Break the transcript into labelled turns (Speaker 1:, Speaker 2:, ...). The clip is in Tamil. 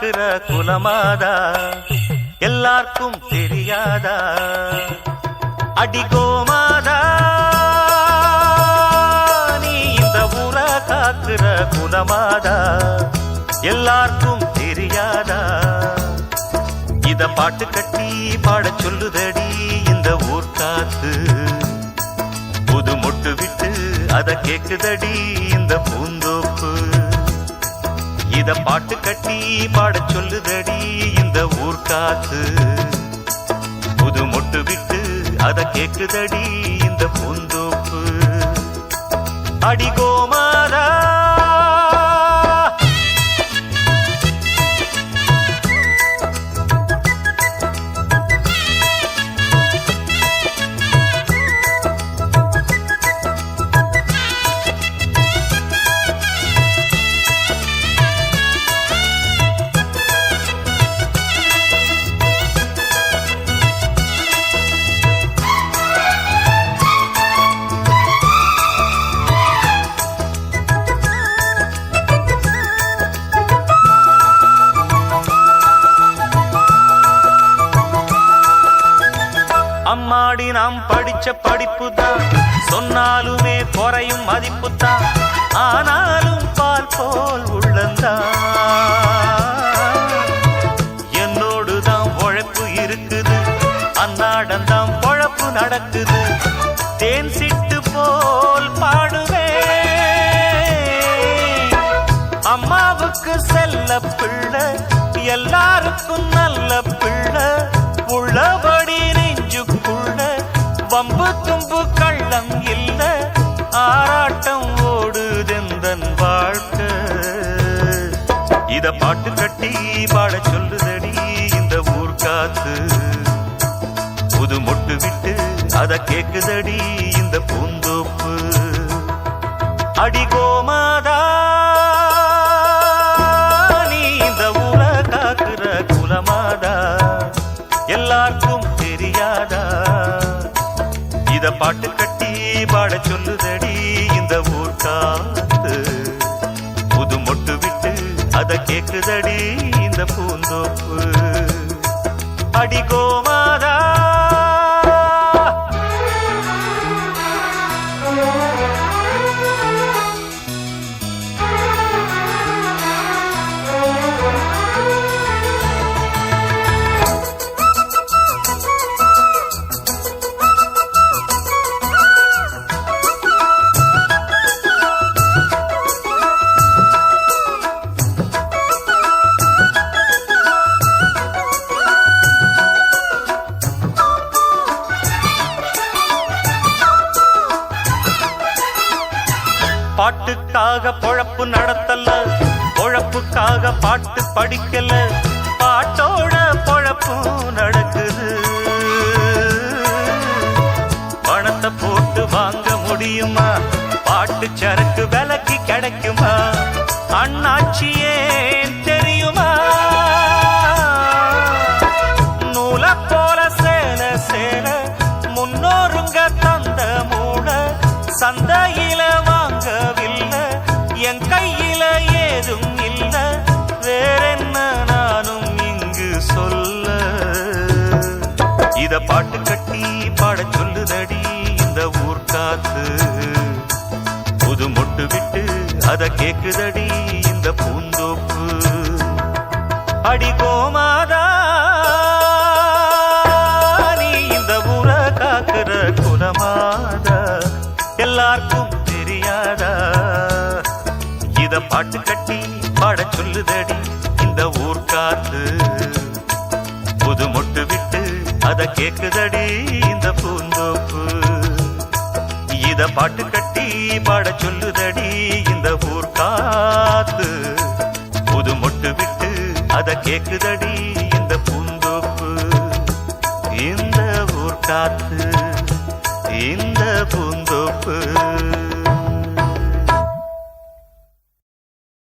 Speaker 1: காக்குற குலமாதா எல்லாருக்கும் தெரியாதா? அடிகோமாதா நீ இந்த ஊரை காக்குற குலமாதா எல்லாருக்கும் தெரியாதா? இத பாட்டு கட்டி பாட சொல்லுதடி இந்த ஊர் காத்து. புது மொட்டு விட்டு அத கேக்குதடி இந்த பூந்தோப்பு. இத பாட்டு கட்டி பாட சொல்லுதடி இந்த ஊர் காத்து. புது மொட்டு விட்டு அத கேக்குதடி இந்த பூந்தோப்பு. அடிகோமாதா அம்மாடி நாம் படிச்ச படிப்புதான் சொன்னாலுமே குறையும் மதிப்புத்தான். ஆனாலும் பால் போல் உள்ளந்தான் என்னோடுதான் உழைப்பு இருக்குது. அன்னாடந்தான் பொழப்பு நடக்குது. தேன் சிட்டு போல் பாடுவேன் அம்மாவுக்கு செல்ல பிள்ளை எல்லாருக்கும் நல்ல பிள்ளை. உள்ளபடி நெஞ்சுக்குள்ள வம்பு தும்பு கள்ளம் இல்ல. ஆராட்டம் ஓடுதெந்தன் வாழ்க்கை. இத பாட்டு கட்டி பாட சொல்லுதடி இந்த ஊர் காத்து. புது மொட்டு விட்டு அத கேக்குதடி இந்த பூந்தோப்பு. அடிகோமாதா நீ இந்த ஊரை காக்குற குலமாதா எல்லாருக்கும் தெரியாதா? இத பாட்டு கட்டி பாட சொல்லுதடி இந்த ஊர் காத்து. புது மொட்டு விட்டு அத கேக்குதடி இந்த பூந்தோப்பு. அடிகோமாதா பாட்டுக்காக பொழப்பு நடத்தல, பொழப்புக்காக பாட்டு படிக்கல. பாட்டோட பொழப்பும் நடக்குது. பணத்தை போட்டு வாங்க முடியுமா? பாட்டு சரக்கு விலைக்கு கிடைக்குமா? அண்ணாச்சியே தெரியுமா? நூல போல சேல சேல முன்னோருங்க தந்த மூட சந்தையில வாங்கவில்லை. என் கையில ஏதும் இல்ல. வேறென்ன நானும் இங்கு சொல்ல. இத பாட்டு கட்டி பாட சொல்லுதடி இந்த ஊர் காத்து. புது மொட்டு விட்டு அத கேக்குதடி இந்த பூந்தோப்பு. அடிகோமாதா நீ இந்த ஊரை காக்குற குலமாதா எல்லாருக்கும் தெரியாதா? இத பாட்டு கட்டி பாட சொல்லுதடி இந்த ஊர் காத்து. புது மொட்டு விட்டு அத கேக்குதடி இந்த பூந்தோப்பு. இத பாட்டு கட்டி பாட சொல்லுதடி இந்த ஊர் காத்து. புது மொட்டு விட்டு அத கேக்குதடி இந்த பூந்தோப்பு. இந்த ஊர் காத்து இந்த பூந்தோப்பு.